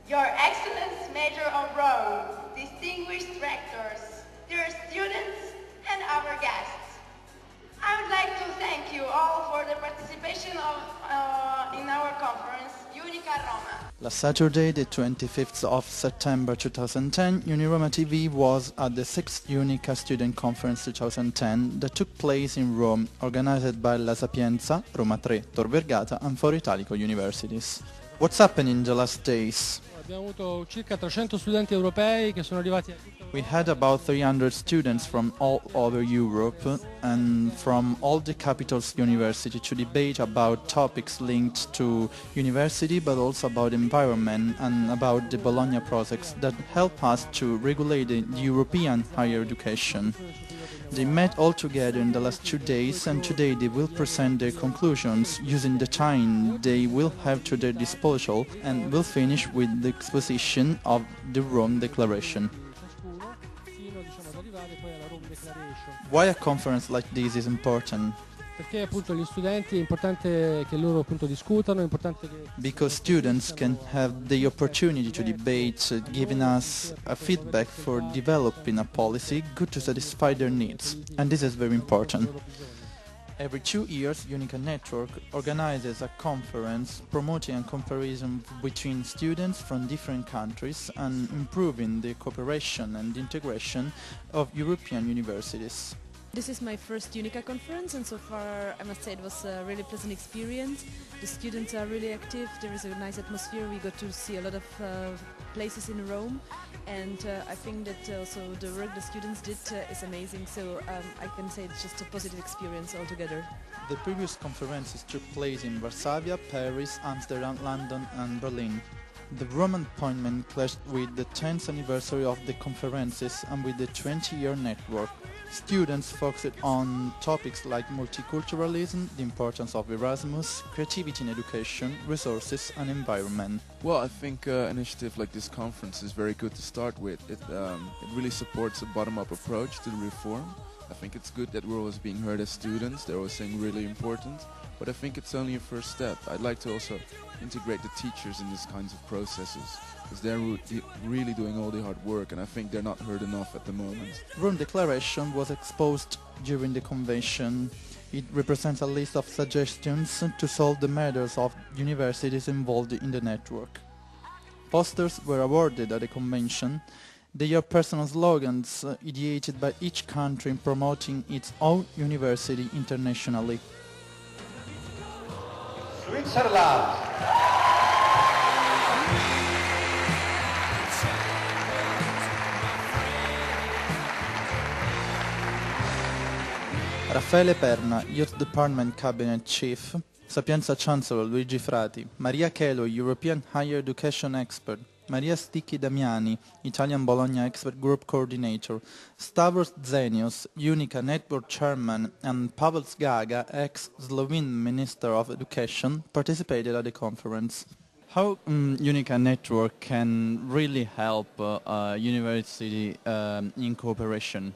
Your Excellence Major of Rome, distinguished rectors, dear students, and our guests. I would like to thank you all for the participation in our conference, UNICA Roma. Last Saturday, the 25th of September 2010, Uniroma TV was at the 6th UNICA Student Conference 2010 that took place in Rome, organized by La Sapienza, Roma 3, Tor Vergata and Foro Italico universities. What's happened in the last days? Abbiamo avuto circa 300 studenti europei che sono arrivati a tutta We had about 300 students from all over Europe and from all the capitals university to debate about topics linked to university but also about environment and about the Bologna projects that help us to regulate the European higher education. They met all together in the last 2 days and today they will present their conclusions using the time they will have to their disposal and will finish with the exposition of the Rome Declaration. fino ad arrivare poi alla Rome Declaration. Why a conference like this is important? Perché appunto gli studenti è importante che loro appunto discutano, è importante che Because students can have the opportunity to debate, giving us a feedback for developing a policy good to satisfy their needs, and this is very important. Every 2 years, UNICA Network organizes a conference promoting a comparison between students from different countries and improving the cooperation and integration of European universities. This is my first UNICA conference and so far I must say it was a really pleasant experience. The students are really active, there is a nice atmosphere, we got to see a lot of places in Rome and I think that also the work the students did is amazing, so I can say it's just a positive experience altogether. The previous conferences took place in Varsavia, Paris, Amsterdam, London and Berlin. The Roman appointment clashed with the 10th anniversary of the conferences and with the 20-year network. Students focused on topics like multiculturalism, the importance of Erasmus, creativity in education, resources and environment. Well, I think an initiative like this conference is very good to start with. It really supports a bottom-up approach to the reform. I think it's good that we're always being heard as students, they're always saying really important, but I think it's only a first step. I'd like to also integrate the teachers in these kinds of processes, because they're really doing all the hard work and I think they're not heard enough at the moment. Rome Declaration was exposed during the convention. It represents a list of suggestions to solve the matters of universities involved in the network. Posters were awarded at the convention. They are personal slogans ideated by each country in promoting its own university internationally. Switzerland. Raffaele Perna, Youth Department Cabinet Chief, Sapienza Chancellor Luigi Frati, Maria Chelo, European Higher Education Expert, Maria Sticchi Damiani, Italian Bologna Expert Group Coordinator, Stavros Zenius, UNICA Network Chairman, and Pavel Sgaga, ex-Slovene Minister of Education, participated at the conference. How UNICA Network can really help a university in cooperation?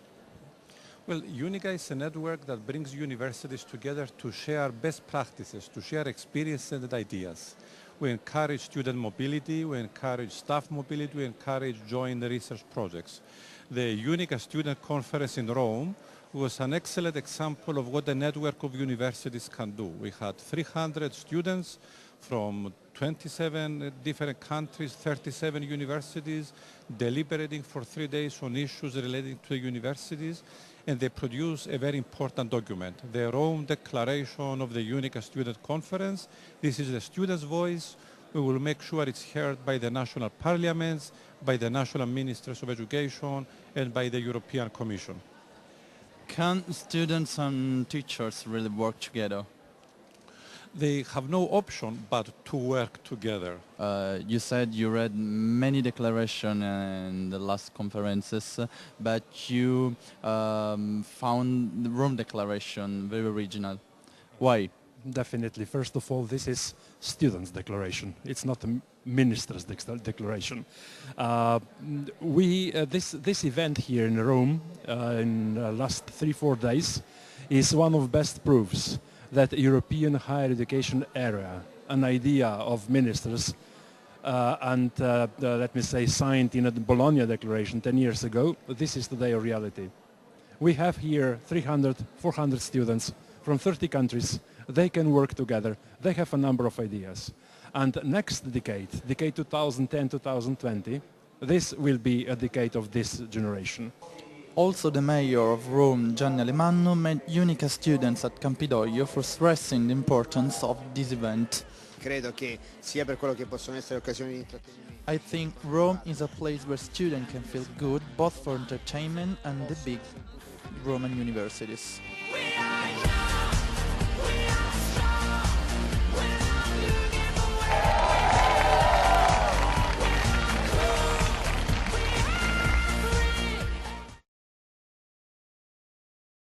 Well, UNICA is a network that brings universities together to share best practices, to share experiences and ideas. We encourage student mobility, we encourage staff mobility, we encourage joint research projects. The UNICA Student Conference in Rome was an excellent example of what a network of universities can do. We had 300 students from 27 different countries, 37 universities, deliberating for 3 days on issues relating to the universities, and they produced a very important document, their own declaration of the UNICA Student Conference. This is the students' voice. We will make sure it's heard by the national parliaments, by the national ministers of education, and by the European Commission. Can students and teachers really work together? They have no option but to work together. You said you read many declarations in the last conferences, but you found the Rome Declaration very original. Why? Definitely. First of all, this is students' declaration. It's not a minister's declaration. This event here in Rome in the last 3-4 days is one of best proofs that European higher education area, an idea of ministers, let me say, signed in the Bologna Declaration 10 years ago, this is today a reality. We have here 300, 400 students from 30 countries. They can work together. They have a number of ideas. And next decade 2010-2020, this will be a decade of this generation. Also, the mayor of Rome, Gianni Alemanno, met UNICA students at Campidoglio for stressing the importance of this event. Credo che sia per quello che possono essere occasioni di intrattenimento. I think Rome is a place where students can feel good, both for entertainment and the big Roman universities.